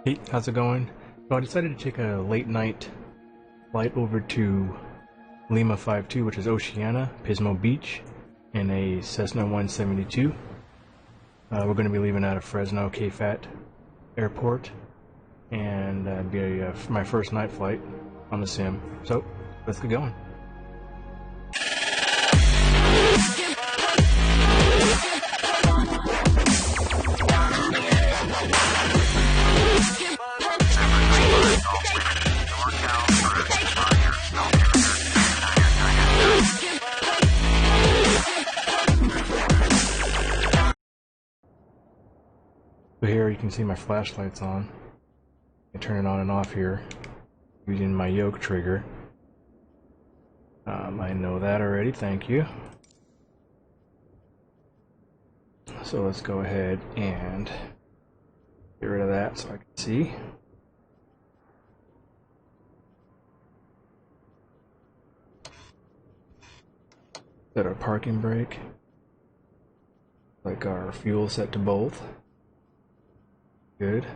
Hey, how's it going? So I decided to take a late night flight over to Lima 52, which is Oceania, Pismo Beach, in a Cessna 172. We're going to be leaving out of Fresno KFAT Airport, and be my first night flight on the sim. So let's get going. So here you can see my flashlight's on. I turn it on and off here using my yoke trigger. I know that already, thank you. So let's go ahead and get rid of that so I can see. Set our parking brake. Like our fuel set to both. Good.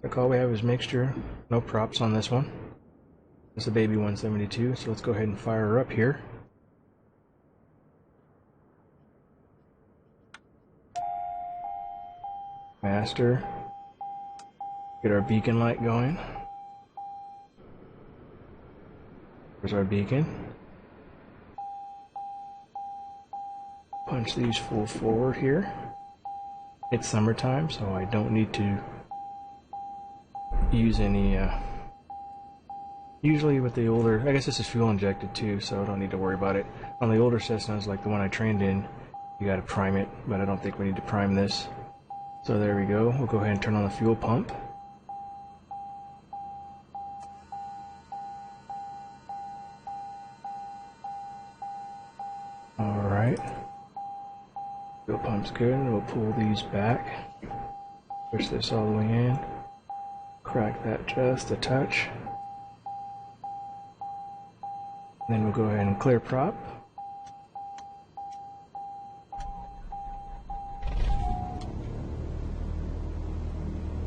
Like all we have is mixture, no props on this one. It's a baby 172, so let's go ahead and fire her up here. Master. Get our beacon light going. There's our beacon. Punch these full forward here. It's summertime, so I don't need to use any, usually with the older, I guess this is fuel injected too, so I don't need to worry about it. On the older Cessnas, like the one I trained in, you gotta prime it, but I don't think we need to prime this. So there we go, we'll go ahead and turn on the fuel pump. Alright. Fuel pump's good, we'll pull these back. Push this all the way in. Crack that just a touch. Then we'll go ahead and clear prop.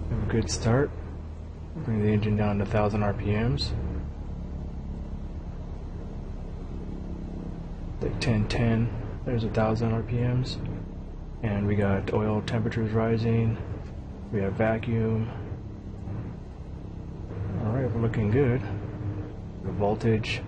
Have a good start. Bring the engine down to 1,000 RPMs. Like 1010, there's 1,000 RPMs. And we got oil temperatures rising. We have vacuum. Alright, we're looking good. The voltage.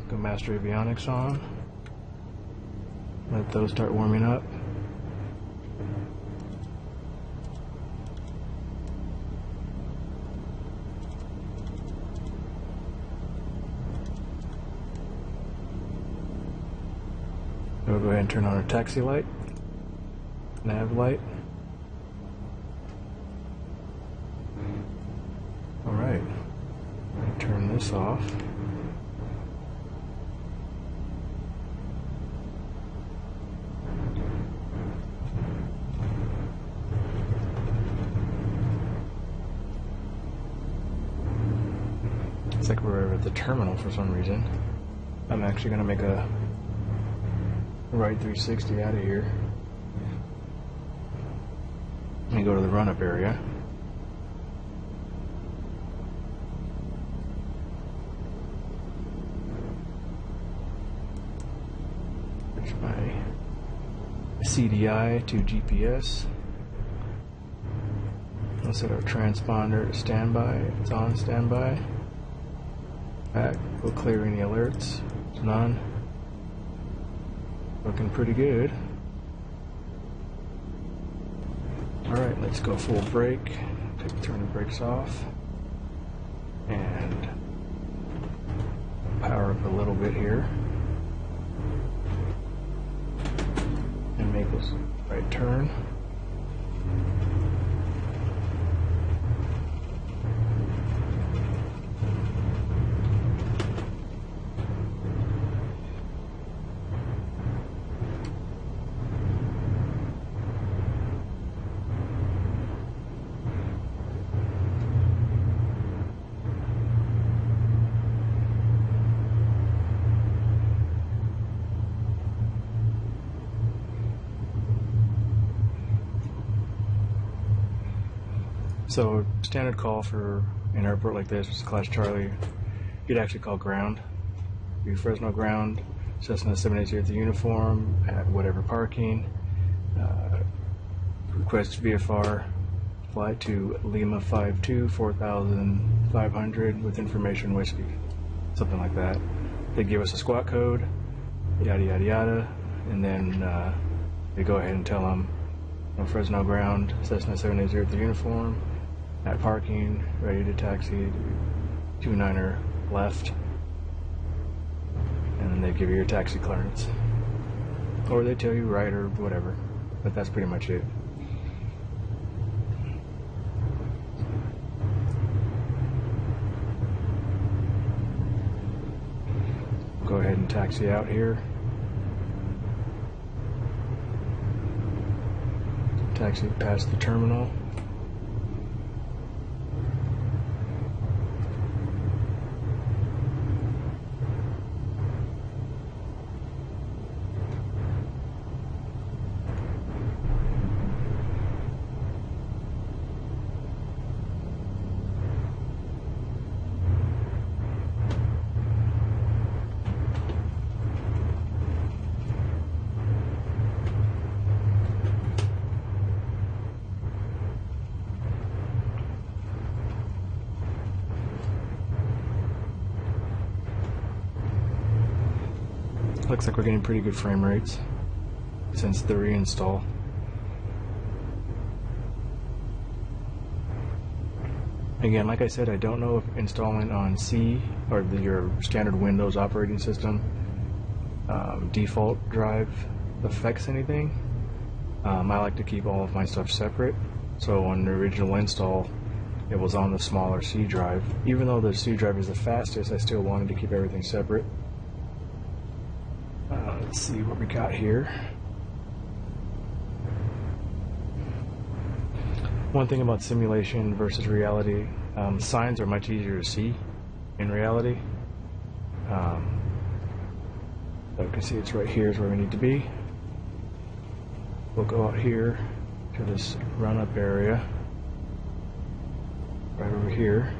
Go master avionics on. Let those start warming up. We'll go ahead and turn on our taxi light, nav light. Alright, turn this off. It's like we're at the terminal for some reason. I'm actually going to make a right 360 out of here. Let me go to the run-up area. Switch my CDI to GPS. We'll set our transponder to standby. It's on standby. Back. We'll clear any alerts. It's none. Looking pretty good. Alright, let's go full brake. Turn the brakes off. And power up a little bit here. And make this right turn. So standard call for an airport like this is Class Charlie. You'd actually call ground. Be Fresno ground, Cessna 780 at the uniform at whatever parking. Request VFR flight to Lima 52 4500 with information whiskey, something like that. They give us a squawk code, yada yada yada, and then they go ahead and tell them, Fresno ground, Cessna 780 at the uniform, at parking, ready to taxi, 29er left, and then they give you your taxi clearance. Or they tell you right or whatever, but that's pretty much it. Go ahead and taxi out here. Taxi past the terminal. Looks like we're getting pretty good frame rates since the reinstall. Again, like I said, I don't know if installing on C or your standard Windows operating system default drive affects anything. I like to keep all of my stuff separate, so on the original install it was on the smaller C drive. Even though the C drive is the fastest, I still wanted to keep everything separate. Let's see what we got here. One thing about simulation versus reality, signs are much easier to see in reality. So you can see it's right here is where we need to be. We'll go out here to this run-up area, right over here.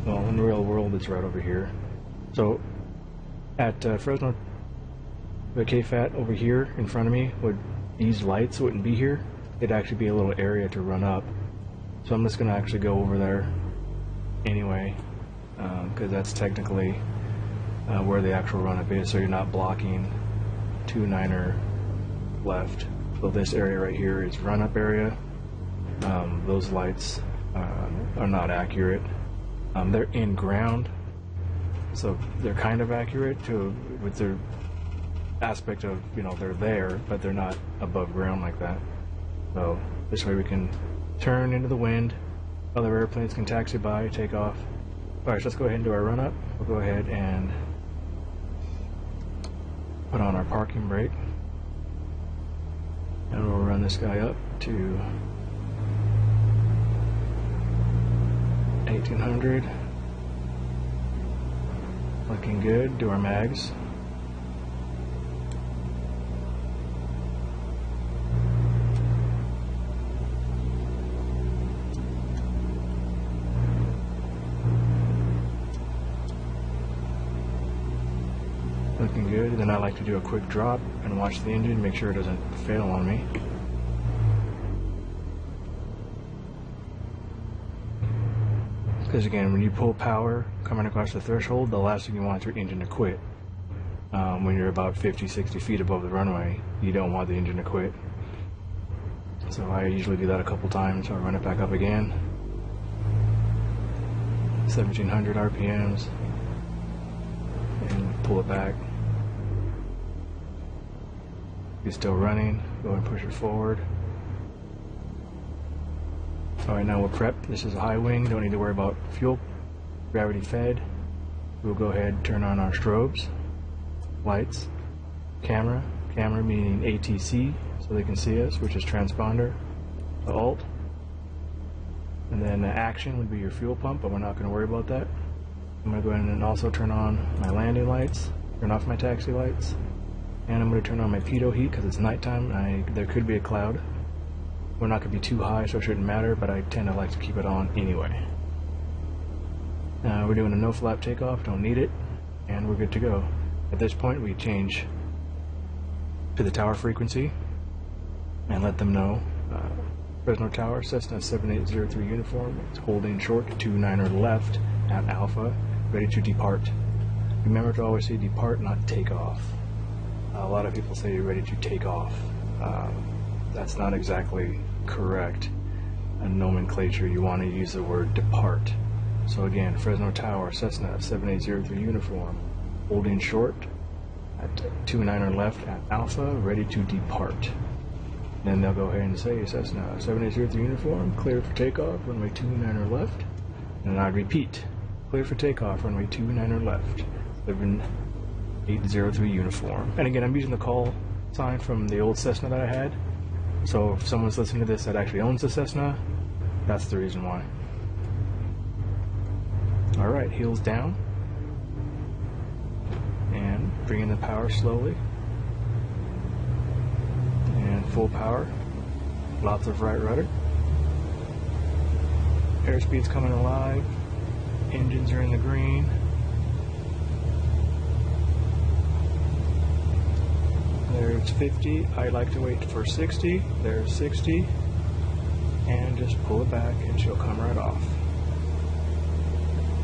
Well, in the real world, it's right over here. So at Fresno, the KFAT over here in front of me, these lights wouldn't be here. It'd actually be a little area to run up. So I'm just going to actually go over there anyway, because that's technically where the actual run-up is, so you're not blocking 29er left. So this area right here is run-up area. Those lights are not accurate. They're in ground, so they're kind of accurate with their aspect of, they're there, but they're not above ground like that. So this way we can turn into the wind, other airplanes can taxi by, take off. Alright, so let's go ahead and do our run up. We'll go ahead and put on our parking brake, and we'll run this guy up to 1800. Looking good. Do our mags. Looking good. Then I like to do a quick drop and watch the engine, make sure it doesn't fail on me. Because again, when you pull power coming across the threshold, the last thing you want is your engine to quit. When you're about 50-60 feet above the runway, you don't want the engine to quit. So I usually do that a couple times. I'll run it back up again. 1700 RPMs. And pull it back. It's still running. Go ahead and push it forward. Alright, now we're prepped. This is a high wing. Don't need to worry about fuel. Gravity fed. We'll go ahead and turn on our strobes. Lights. Camera. Camera meaning ATC, so they can see us, which is transponder. Alt. And then action would be your fuel pump, but we're not going to worry about that. I'm going to go ahead and also turn on my landing lights, turn off my taxi lights, and I'm going to turn on my pitot heat because it's nighttime. There could be a cloud. We're not going to be too high, so it shouldn't matter, but I tend to like to keep it on anyway. We're doing a no flap takeoff, don't need it, and we're good to go. At this point, we change to the tower frequency and let them know. Fresno Tower, Cessna 7803 uniform, it's holding short, 29er left at Alpha, ready to depart. Remember to always say depart, not take off. A lot of people say you're ready to take off. That's not exactly correct. In nomenclature, you want to use the word depart. So again, Fresno Tower, Cessna 7803 uniform, holding short at 29er left at Alpha, ready to depart. Then they'll go ahead and say Cessna 7803 uniform, clear for takeoff, runway 29er left. And I'd repeat, clear for takeoff, runway 29er left, 7803 uniform. And again, I'm using the call sign from the old Cessna that I had. So if someone's listening to this that actually owns the Cessna, that's the reason why. Alright, heels down. And bring in the power slowly. And full power. Lots of right rudder. Airspeed's coming alive. Engines are in the green. There's 50. I like to wait for 60. There's 60. And just pull it back and she'll come right off.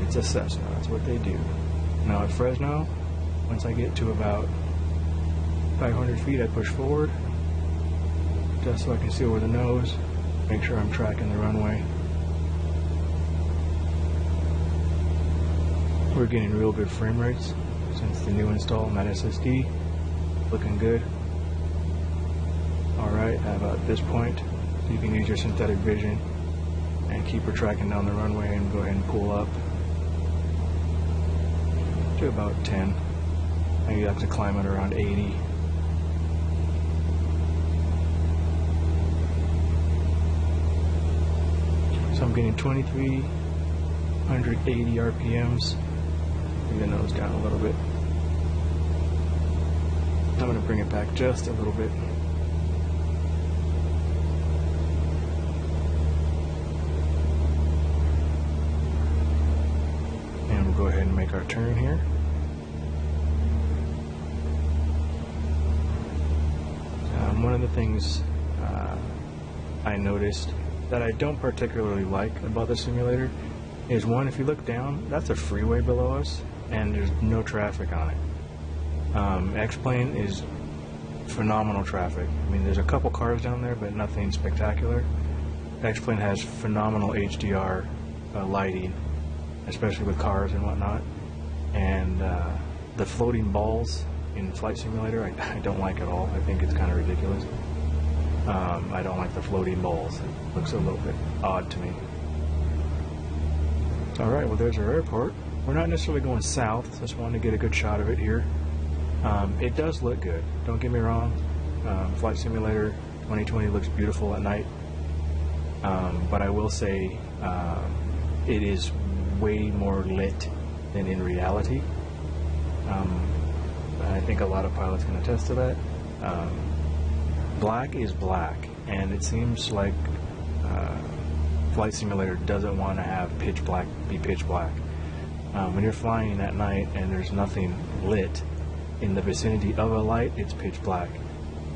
It's a Cessna, that's what they do. Now at Fresno, once I get to about 500 feet, I push forward just so I can see over the nose, make sure I'm tracking the runway. We're getting real good frame rates since the new install on that SSD. Looking good. Alright, at about this point, you can use your synthetic vision and keep her tracking down the runway and go ahead and pull up to about 10. And you have to climb it around 80. So I'm getting 2380 RPMs. Bring the nose down a little bit. I'm going to bring it back just a little bit. And we'll go ahead and make our turn here. One of the things I noticed that I don't particularly like about the simulator is, one, if you look down, that's a freeway below us and there's no traffic on it. X-Plane is phenomenal traffic. I mean, there's a couple cars down there, but nothing spectacular. X-Plane has phenomenal HDR lighting, especially with cars and whatnot. And the floating balls in Flight Simulator, I don't like at all. I think it's kind of ridiculous. I don't like the floating balls. It looks a little bit odd to me. Alright, well there's our airport. We're not necessarily going south, just wanted to get a good shot of it here. It does look good, don't get me wrong. Flight Simulator 2020 looks beautiful at night. But I will say it is way more lit than in reality. I think a lot of pilots can attest to that. Black is black, and it seems like Flight Simulator doesn't want to have pitch black be pitch black. When you're flying at night and there's nothing lit in the vicinity of a light, it's pitch black.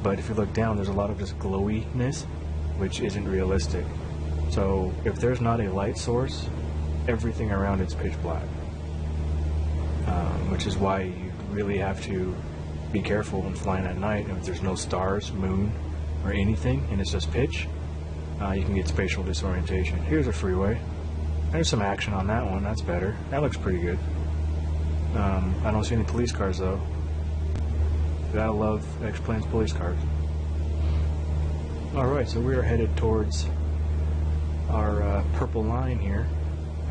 But if you look down, there's a lot of just glowiness, which isn't realistic. So if there's not a light source, everything around it's pitch black. Which is why you really have to be careful when flying at night. If there's no stars, moon, or anything, and it's just pitch, you can get spatial disorientation. Here's a freeway. There's some action on that one. That's better. That looks pretty good. I don't see any police cars though. Gotta love X-Plane's police cars. Alright, so we are headed towards our purple line here.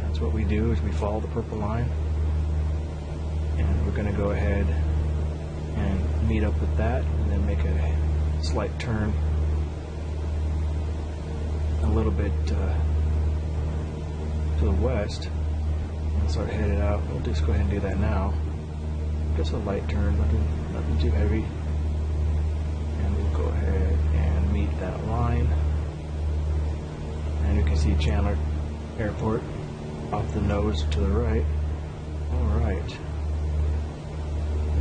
That's what we do, is we follow the purple line. And we're going to go ahead and meet up with that and then make a slight turn a little bit to the west and start headed out. We'll just go ahead and do that now. Just a light turn, nothing too heavy. And we'll go ahead and meet that line. You see Chandler Airport off the nose to the right. Alright.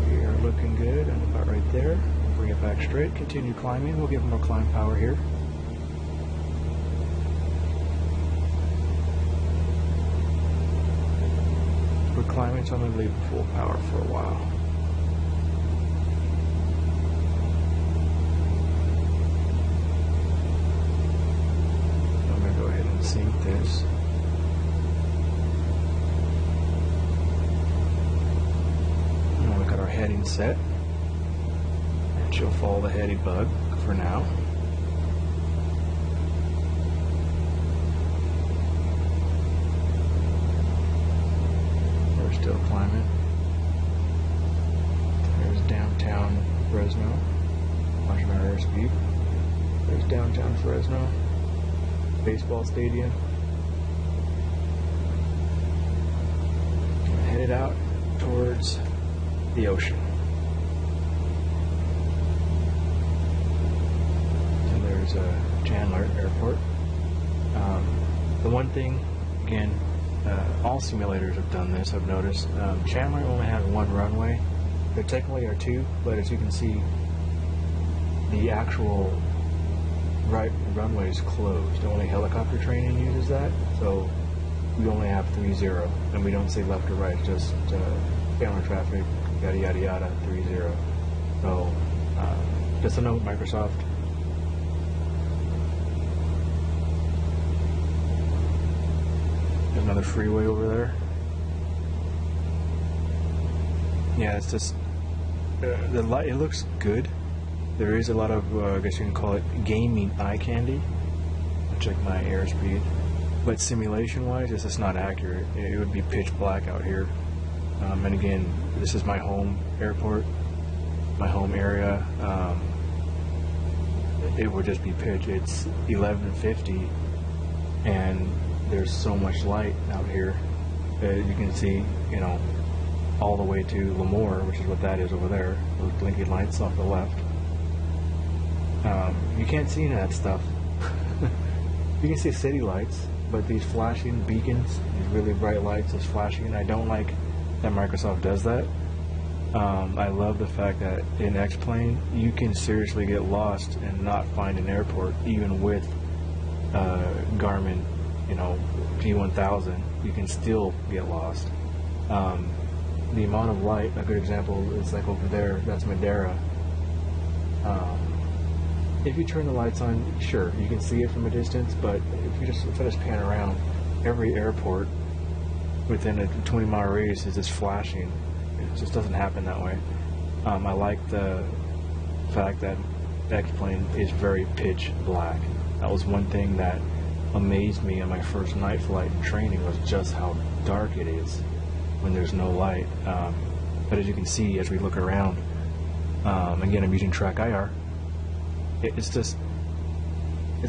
We are looking good and about right there. Bring it back straight, continue climbing. We'll give more climb power here. We're climbing, so I'm going to leave it full power for a while. I'm going to go ahead and sync this. And look at our heading set. And she'll follow the heady bug for now. Still climbing. There's downtown Fresno. Watching our airspeed. There's downtown Fresno. Baseball stadium. Headed out towards the ocean. And there's Chandler Airport. The one thing, again, all simulators have done this, I've noticed. Chandler only has one runway. There technically are two, but as you can see, the actual right runway is closed. Only helicopter training uses that, so we only have 3-0, and we don't say left or right, just camera traffic, yada yada yada, 3-0. So, just a note, Microsoft. Another freeway over there. Yeah, it's just the light. It looks good. There is a lot of, I guess you can call it gaming eye candy. I'll check my airspeed, but simulation-wise, it's just not accurate. It would be pitch black out here. And again, this is my home airport, my home area. It would just be pitch. It's 11:50, and there's so much light out here that you can see, you know, all the way to Lemoore, which is what that is over there, those blinking lights off the left. You can't see any of that stuff. You can see city lights, but these flashing beacons, these really bright lights is flashing, and I don't like that Microsoft does that. I love the fact that in X-Plane, you can seriously get lost and not find an airport, even with Garmin, you know, P1000, you can still get lost. The amount of light, a good example is like over there, that's Madeira. If you turn the lights on, sure, you can see it from a distance, but if I just pan around, every airport within a 20-mile radius is just flashing. It just doesn't happen that way. I like the fact that X-Plane is very pitch black. That was one thing that amazed me on my first night flight and training, was just how dark it is when there's no light. But as you can see, as we look around, again, I'm using track IR. It's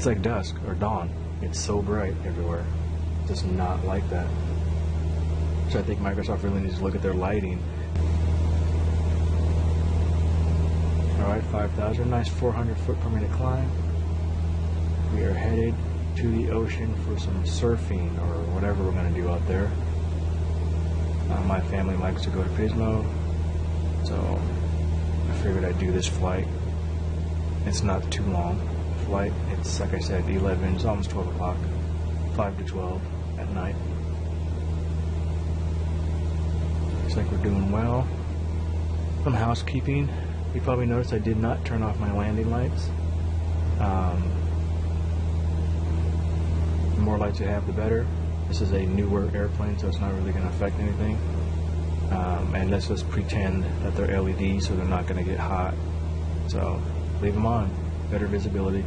like dusk or dawn. It's so bright everywhere. It's just not like that. So I think Microsoft really needs to look at their lighting. Alright, 5,000, nice 400 foot per minute climb. We are headed to the ocean for some surfing or whatever we're going to do out there. My family likes to go to Pismo, so I figured I'd do this flight. It's not too long flight. It's, like I said, 11, it's almost 12 o'clock, 5 to 12 at night. Looks like we're doing well. Some housekeeping. You probably noticed I did not turn off my landing lights. The more lights you have, the better. This is a newer airplane, so it's not really going to affect anything. And let's just pretend that they're LEDs, so they're not going to get hot. So leave them on. Better visibility.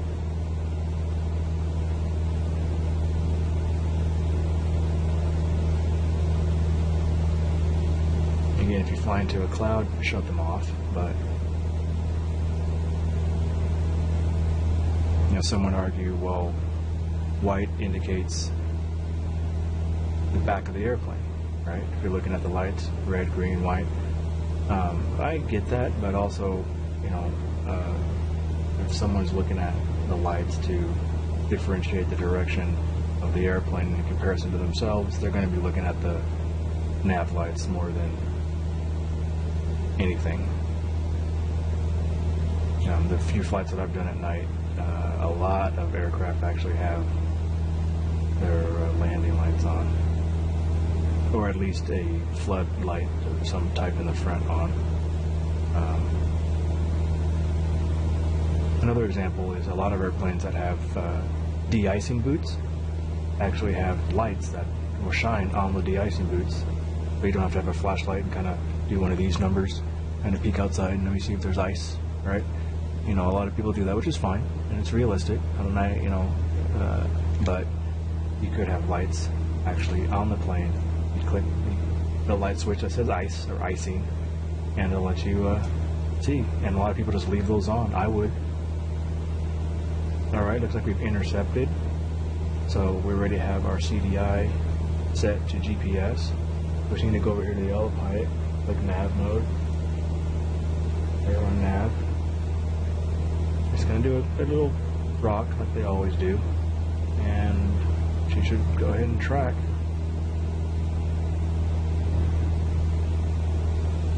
Again, if you fly into a cloud, shut them off. But you know, some would argue, well, white indicates the back of the airplane, right? If you're looking at the lights, red, green, white. I get that, but also, you know, if someone's looking at the lights to differentiate the direction of the airplane in comparison to themselves, they're going to be looking at the nav lights more than anything. The few flights that I've done at night, a lot of aircraft actually have their landing lights on, or at least a flood light of some type in the front on. Another example is a lot of airplanes that have de-icing boots actually have lights that will shine on the de-icing boots, but you don't have to have a flashlight and kind of do one of these numbers, kind of peek outside and maybe see if there's ice, right? You know, a lot of people do that, which is fine, and it's realistic. I don't know, you know, but you could have lights actually on the plane. You click the light switch that says ice or icing, and it'll let you see. And a lot of people just leave those on. I would. All right, looks like we've intercepted. So we're ready to have our CDI set to GPS. We just need to go over here to the autopilot, click nav mode. There on nav. Just gonna do a little rock like they always do, and she should go ahead and track.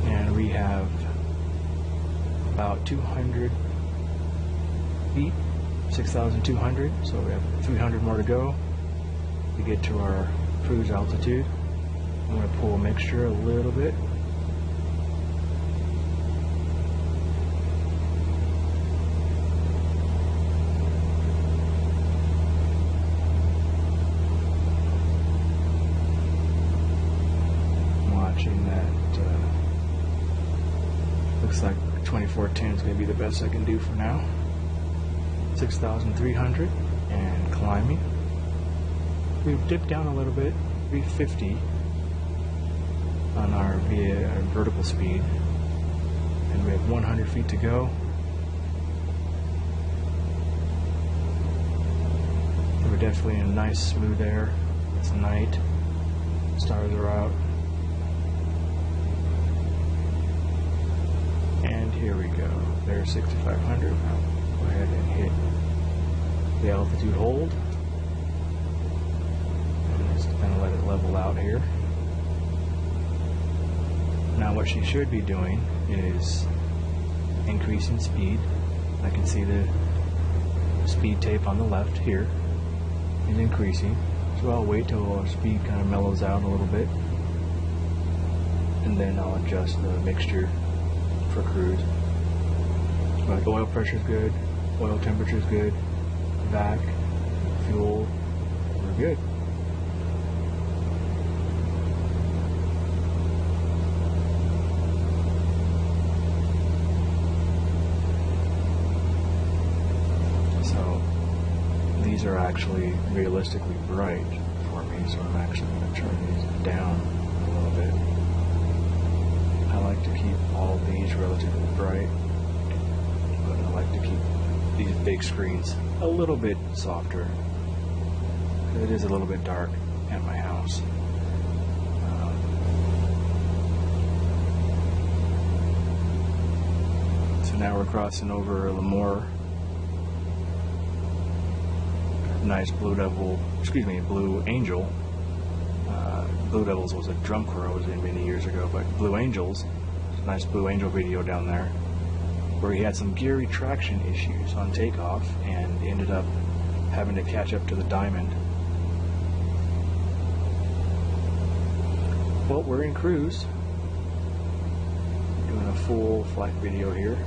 And we have about 200 feet, 6,200, so we have 300 more to go to get to our cruise altitude. I'm going to pull a mixture a little bit. Watching that. Looks like 2410 is going to be the best I can do for now. 6,300 and climbing. We've dipped down a little bit, 350 on our vertical speed, and we have 100 feet to go. We're definitely in nice smooth air. It's night, stars are out, and here we go. There's 6,500. Go ahead and hit the altitude hold, and just kind of let it level out here. Now what she should be doing is increasing speed. I can see the speed tape on the left here is increasing, so I'll wait till our speed kind of mellows out a little bit, and then I'll adjust the mixture for cruise. But oil pressure is good, oil temperature is good, vac, fuel, we're good. So these are actually realistically bright for me, so I'm actually going to turn these down a little bit. I like to keep all of these relatively bright, but I like to keep these big screens a little bit softer. It is a little bit dark at my house. So now we're crossing over a more nice Blue Angel. Blue Devils was a drum corps I was in many years ago, but Blue Angels, nice Blue Angel video down there, where he had some gear retraction issues on takeoff and ended up having to catch up to the Diamond. Well, we're in cruise, doing a full flight video here.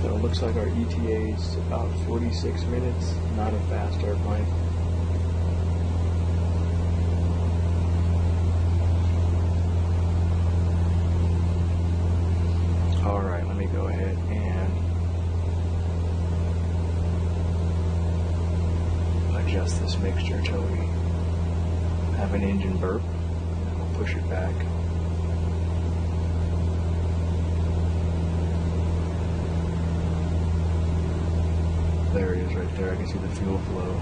So it looks like our ETA is about 46 minutes, not a fast airplane. Alright, let me go ahead and adjust this mixture till we have an engine burp, and then we'll push it back. There it is right there, I can see the fuel flow.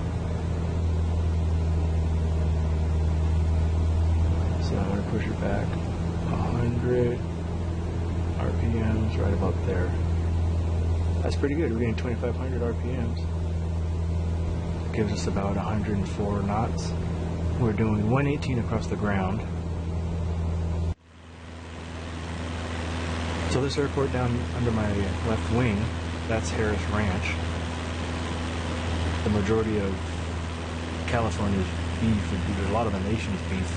So I'm going to push it back 100 RPMs, right about there. That's pretty good. We're getting 2,500 RPMs. Gives us about 104 knots. We're doing 118 across the ground. So this airport down under my left wing, that's Harris Ranch. The majority of California's beef, a lot of the nation's beef,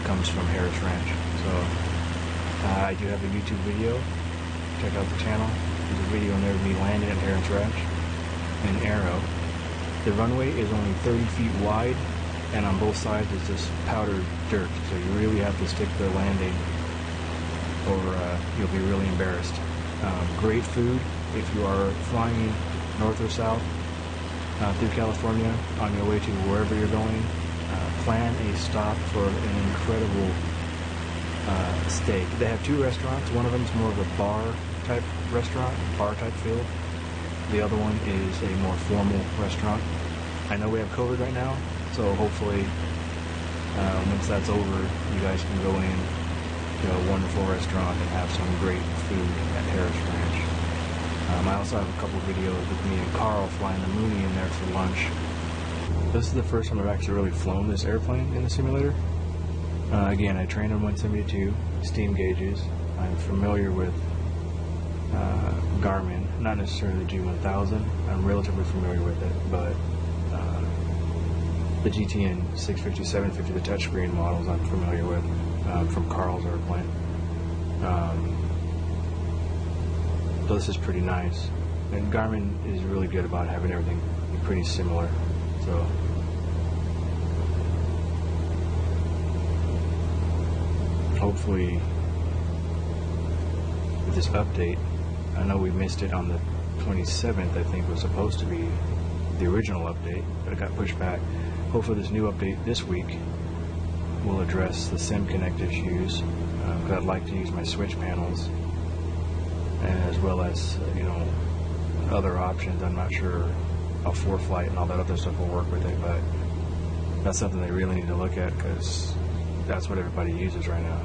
comes from Harris Ranch. So I do have a YouTube video. Check out the channel. There's a video in there of me landing at Harris Ranch in Arrow. The runway is only 30 feet wide, and on both sides is just powdered dirt. So you really have to stick the landing, or you'll be really embarrassed. Great food if you are flying north or south through California on your way to wherever you're going. Plan a stop for an incredible steak. They have two restaurants. One of them is more of a bar type restaurant, bar type feel. The other one is a more formal restaurant. I know we have COVID right now, so hopefully once that's over, you guys can go in to a wonderful restaurant and have some great food at Harris Ranch. I also have a couple videos with me and Carl flying the Mooney in there for lunch. This is the first time I've actually really flown this airplane in the simulator. Again, I trained on 172 steam gauges. I'm familiar with Garmin, not necessarily the G1000. I'm relatively familiar with it, but the GTN 650, 750, the touchscreen models I'm familiar with from Carl's airplane. So this is pretty nice. And Garmin is really good about having everything pretty similar. So hopefully with this update, I know we missed it on the 27th, I think was supposed to be the original update, but it got pushed back. Hopefully this new update this week will address the SIM Connect issues, because I'd like to use my switch panels, as well as, other options. I'm not sure how Proflight and all that other stuff will work with it, but that's something they really need to look at, because that's what everybody uses right now.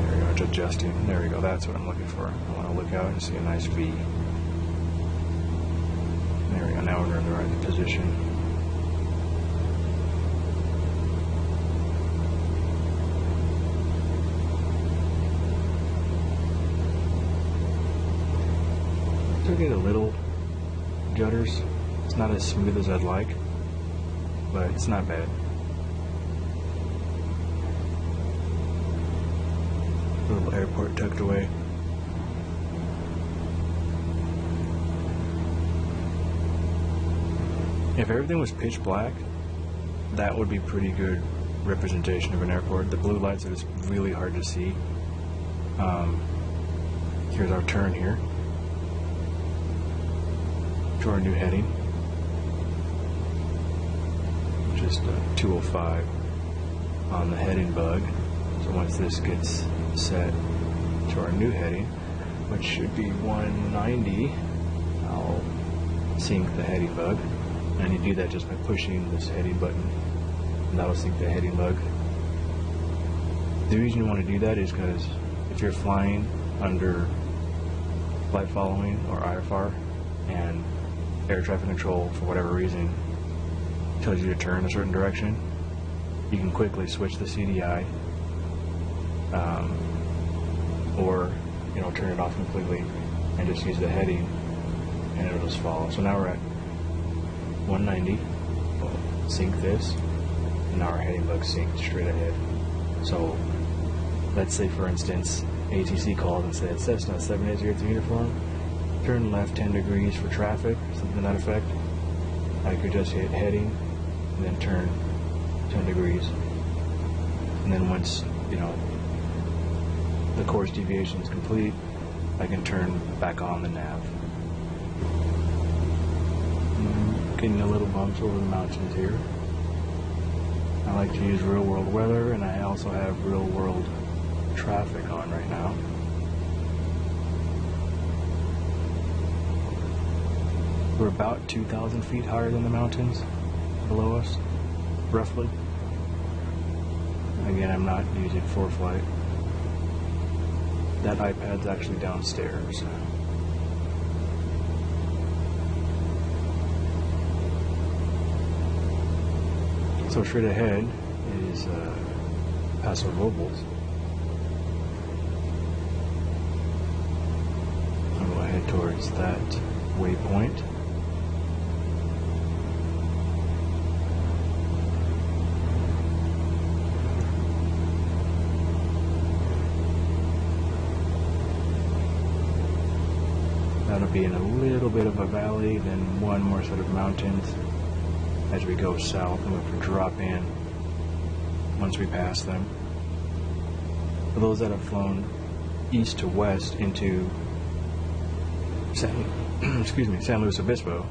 There we go, it's adjusting. There we go, that's what I'm looking for. I want to look out and see a nice V. There we go, now we're in the right position. Still get a little gutters. It's not as smooth as I'd like, but it's not bad. Little airport tucked away. If everything was pitch black, that would be pretty good representation of an airport. The blue lights are just really hard to see. Here's our turn here. To our new heading, just 205 on the heading bug. So once this gets set to our new heading, which should be 190, I'll sync the heading bug, and you do that just by pushing this heading button, and that'll sync the heading bug. The reason you want to do that is because if you're flying under flight following or IFR and air traffic control, for whatever reason, tells you to turn a certain direction, you can quickly switch the CDI, or turn it off completely and just use the heading, and it'll just follow. So now we're at 190. We'll sync this, and now our heading bug synced straight ahead. So let's say, for instance, ATC called and said Cessna 780 to uniform, turn left 10 degrees for traffic, something to that effect. I could just hit heading and then turn 10 degrees. And then once, the course deviation is complete, I can turn back on the nav. Getting a little bumps over the mountains here. I like to use real world weather, and I also have real world traffic on right now. We're about 2,000 feet higher than the mountains below us, roughly. Again, I'm not using Proflight. That iPad's actually downstairs. So straight ahead is Paso Robles. I'm going to head towards that waypoint. That'll be in a little bit of a valley, then one more set of mountains as we go south, and we'll drop in once we pass them. For those that have flown east to west into San Luis Obispo,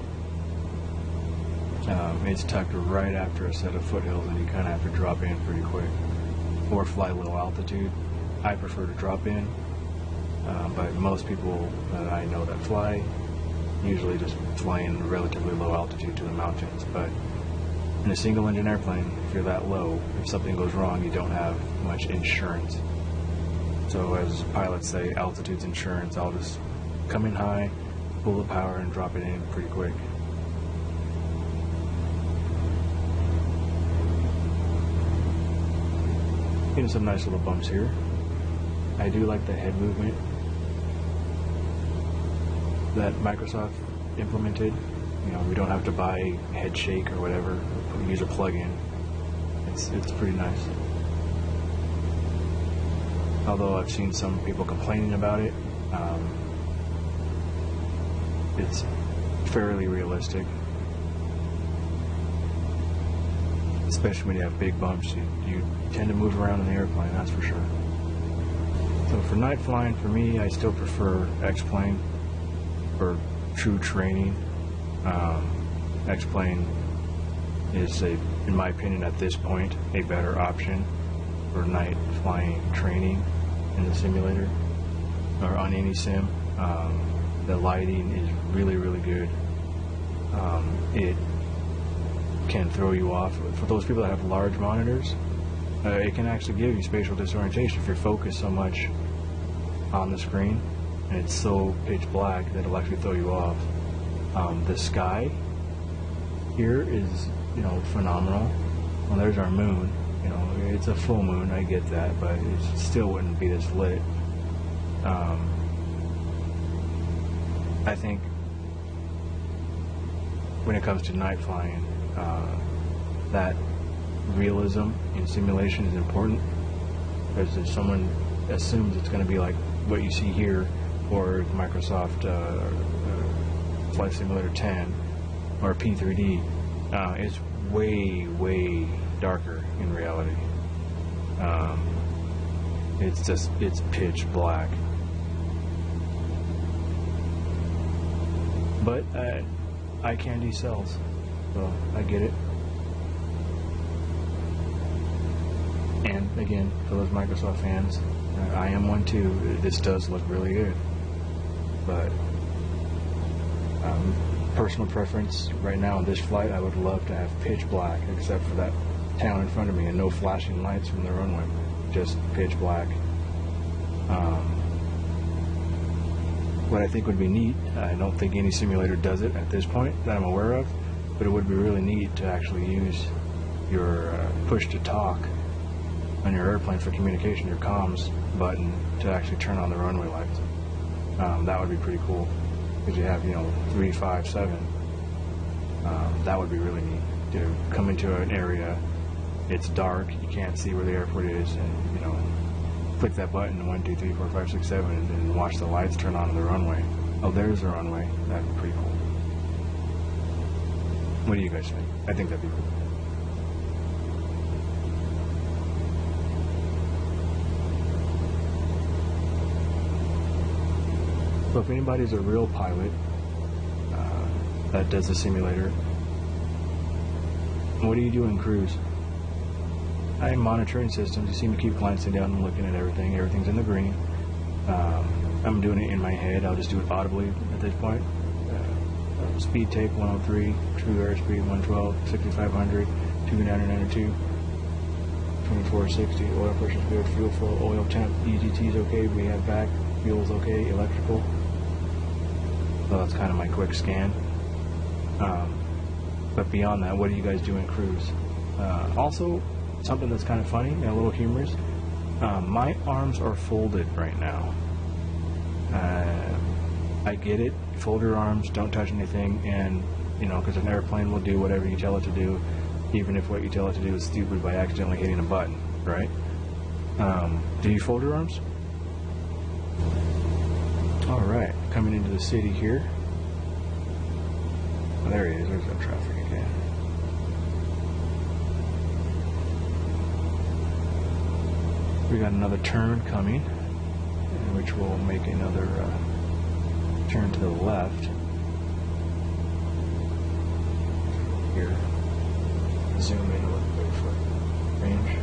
it's tucked right after a set of foothills, and you kind of have to drop in pretty quick or fly low altitude. I prefer to drop in, but most people that I know that fly usually just fly in relatively low altitude to the mountains. But in a single engine airplane, if you're that low, if something goes wrong, you don't have much insurance. So as pilots say, altitude's insurance. I'll just come in high, pull the power, and drop it in pretty quick. Getting some nice little bumps here. I do like the head movement that Microsoft implemented. You know, we don't have to buy head shake or whatever. We use a plug-in. It's pretty nice. Although I've seen some people complaining about it, it's fairly realistic. Especially when you have big bumps, you tend to move around in the airplane, that's for sure. So for night flying, for me, I still prefer X-plane for true training. X-plane is, in my opinion, at this point, a better option for night flying training in the simulator or on any sim. The lighting is really, really good. It can throw you off. For those people that have large monitors, it can actually give you spatial disorientation if you're focused so much on the screen and it's so pitch black that it'll actually throw you off. The sky here is, phenomenal. Well, there's our moon. It's a full moon, I get that, but it still wouldn't be this lit. I think when it comes to night flying, that realism in simulation is important, because if someone assumes it's going to be like what you see here, or Microsoft Flight Simulator 10 or P3D, it's way, way darker in reality. It's pitch black. But eye candy sells, so I get it. And again, for those Microsoft fans, I am one too. This does look really good, but personal preference right now on this flight, I would love to have pitch black, except for that town in front of me, and no flashing lights from the runway, just pitch black. What I think would be neat, I don't think any simulator does it at this point that I'm aware of, but it would be really neat to actually use your push to talk on your airplane for communication, your comms button, to actually turn on the runway lights. That would be pretty cool, because you have 3, 5, 7. That would be really neat to come into an area, it's dark, you can't see where the airport is, and click that button, 1, 2, 3, 4, 5, 6, 7, and watch the lights turn on the runway. Oh, there's the runway. That'd be pretty cool. What do you guys think? I think that'd be cool. So if anybody's a real pilot that does the simulator, what do you do in cruise? I'm monitoring systems. You see me keep glancing down and looking at everything. Everything's in the green. I'm doing it in my head. I'll just do it audibly at this point. Speed take 103, true airspeed 112, 6500, 2992. 2460, oil pressure's good, fuel flow, oil temp, EGT's okay, we have back, fuel's okay, electrical. So that's kind of my quick scan. But beyond that, what do you guys do in cruise? Also, something that's kind of funny and a little humorous, my arms are folded right now. I get it, fold your arms, don't touch anything, and, you know, because an airplane will do whatever you tell it to do, even if what you tell it to do is stupid by accidentally hitting a button, right? Do you fold your arms? Alright, coming into the city here. Oh, there he is, there's that traffic again. We got another turn coming, which will make another turn to the left. Here, zoom in a little bit for range.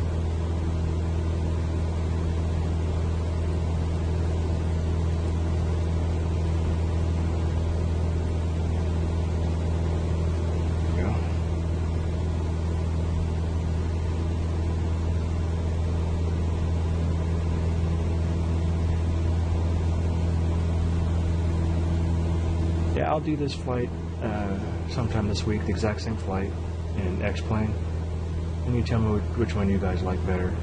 Yeah, I'll do this flight sometime this week, the exact same flight in X-Plane. And you tell me which one you guys like better.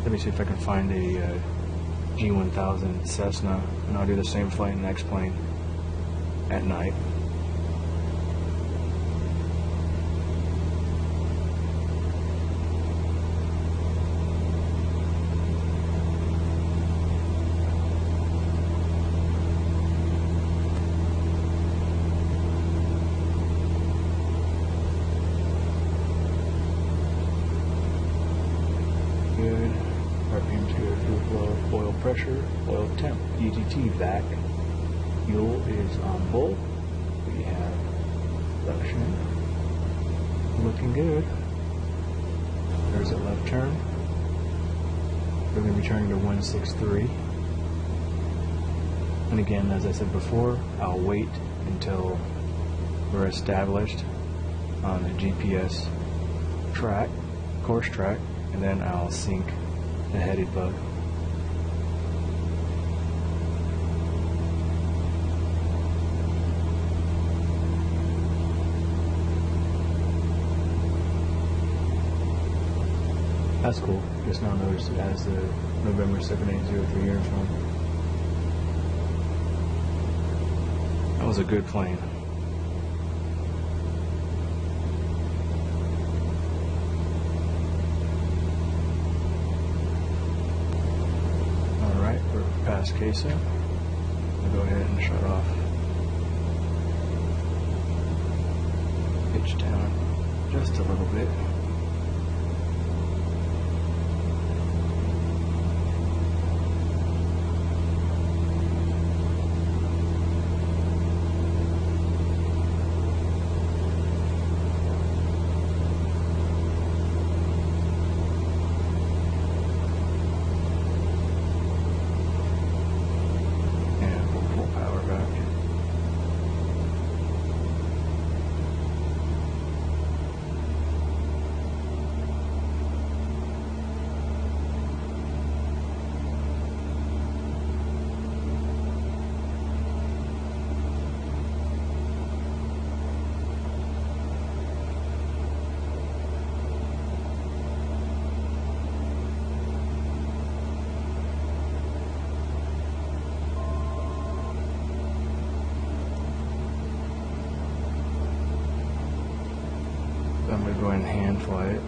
Let me see if I can find a G1000 Cessna, and I'll do the same flight in X-Plane at night. Good. RPM's good. Fuel flow, oil pressure, oil temp, EGT vac. Fuel is on full. We have production. Looking good. There's a left turn. We're going to be turning to 163. And again, as I said before, I'll wait until we're established on the GPS track, course track, and then I'll sync the headed bug. That's cool. Just now noticed it has the November 7803 airframe. That was a good plane. Alright, we're past Queso. I'll go ahead and shut off. Pitch down just a little bit. I'm going to go ahead and hand fly it.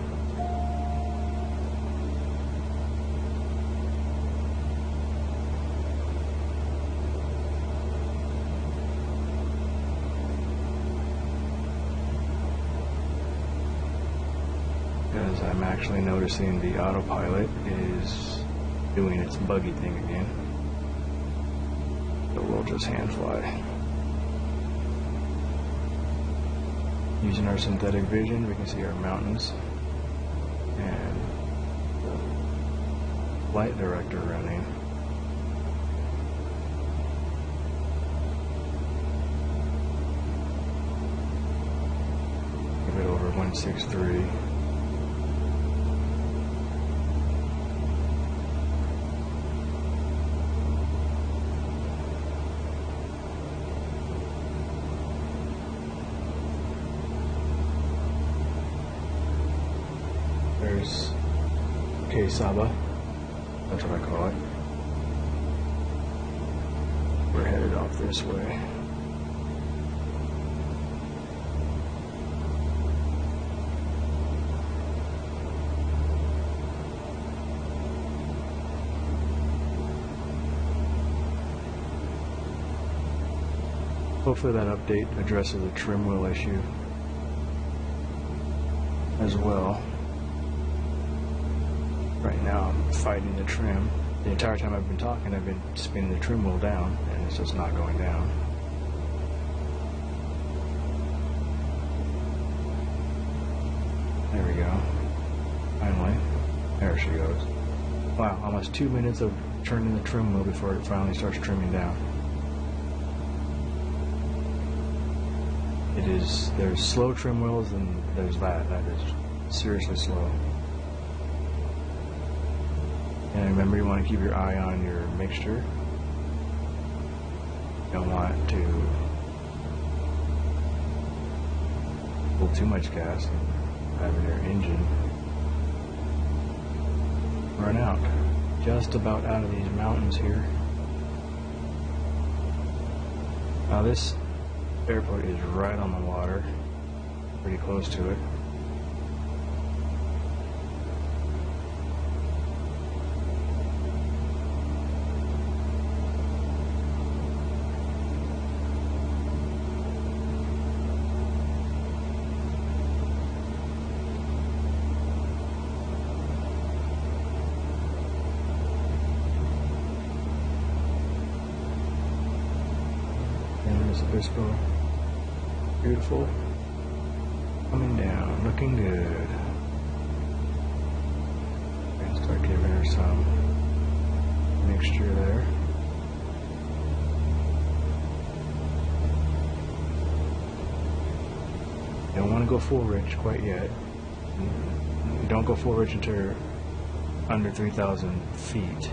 Because I'm actually noticing the autopilot is doing its buggy thing again. So we'll just hand fly. Using our synthetic vision, we can see our mountains and the flight director running. Give it over 163. Okay, Saba. That's what I call it. We're headed off this way. Hopefully that update addresses the trim wheel issue as well. Right now I'm fighting the trim. The entire time I've been talking, I've been spinning the trim wheel down, and it's just not going down. There we go. Finally. There she goes. Wow, almost 2 minutes of turning the trim wheel before it finally starts trimming down. There's slow trim wheels, and there's that is seriously slow. And remember, you want to keep your eye on your mixture. You don't want to pull too much gas and have your engine run out. Just about out of these mountains here. Now this airport is right on the water, pretty close to it. And there's the Pismo. Beautiful. Coming down, looking good. And start giving her some mixture there. You don't want to go full rich quite yet. You don't go full rich until you're under 3,000 feet.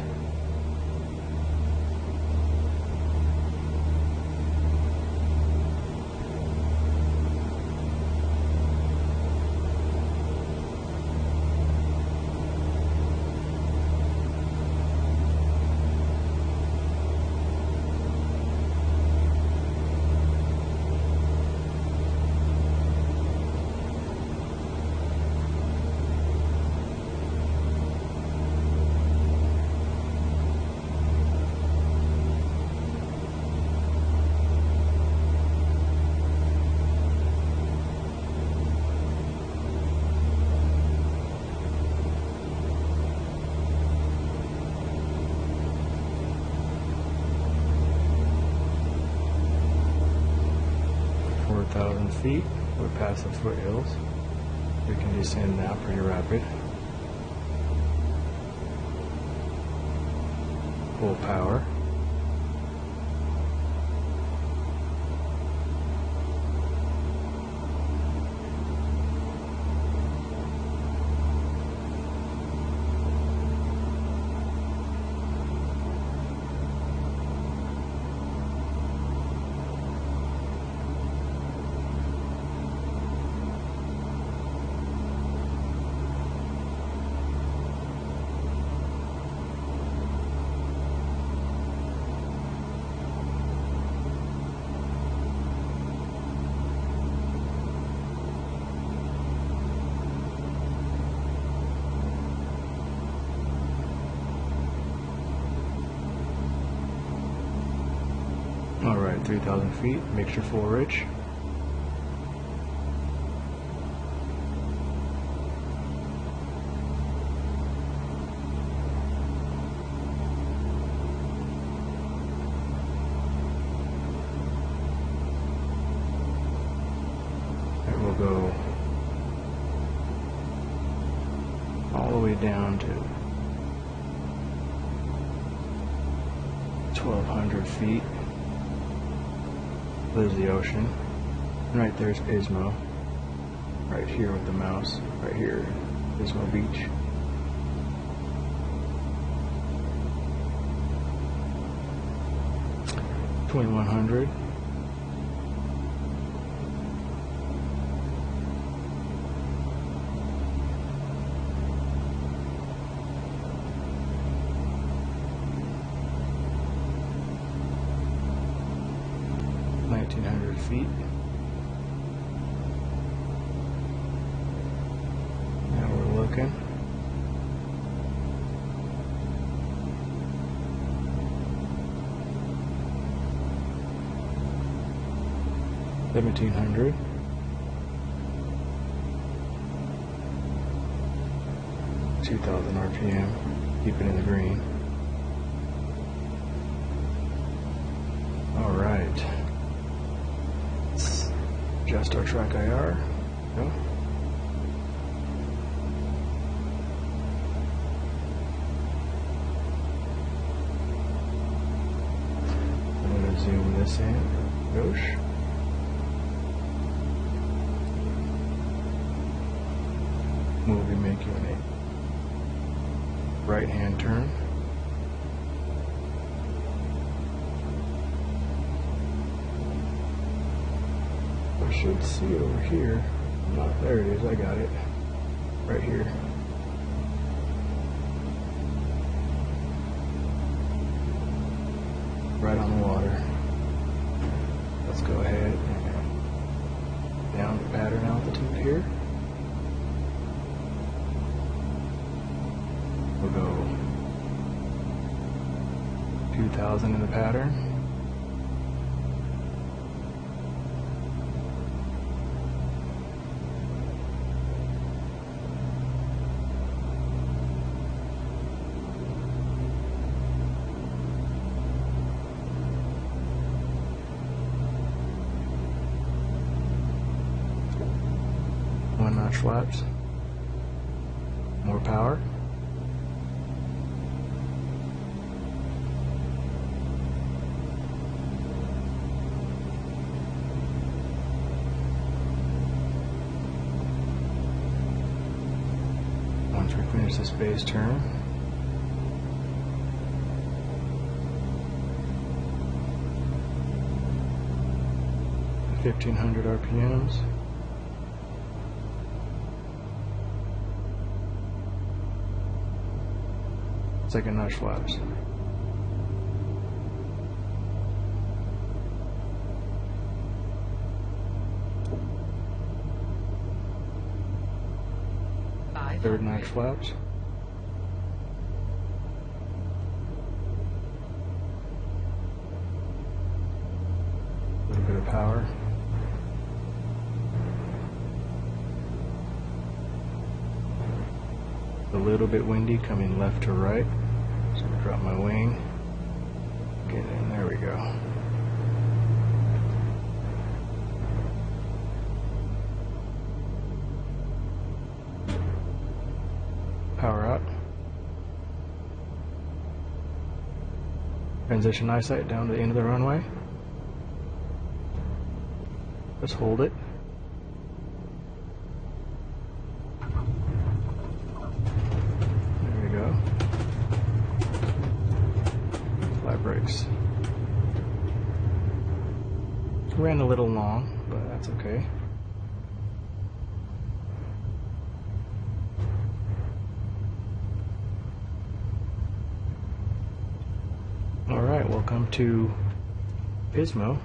Feet, we're past the foothills. We can descend now pretty rapid. Full power. Alright, 3,000 feet, mixture full rich. It will go all the way down to 1,200 feet. There's the ocean. And right there's Pismo. Right here with the mouse. Right here, Pismo Beach. $2,100. feet. Now we're looking. $1,700. 2,000 RPM. Keep it in the green. All right. Let's adjust our track IR. Go. I'm going to zoom this in. Gosh. We'll be making a right-hand turn. I should see it over here. Not there it is, I got it. Right here. Right on the water. Let's go ahead and down to pattern altitude here. We'll go 2,000 in the pattern. One notch flaps. More power. Once we finish this base turn, at 1,500 RPMs. Second notch flaps. Third notch flaps. A little bit of power. A little bit windy coming left to right. So I'm going to drop my wing. Get in, there we go. Power out. Transition eyesight down to the end of the runway. Just hold it. There we go. Flat brakes. Ran a little long, but that's okay. Alright, welcome to Pismo.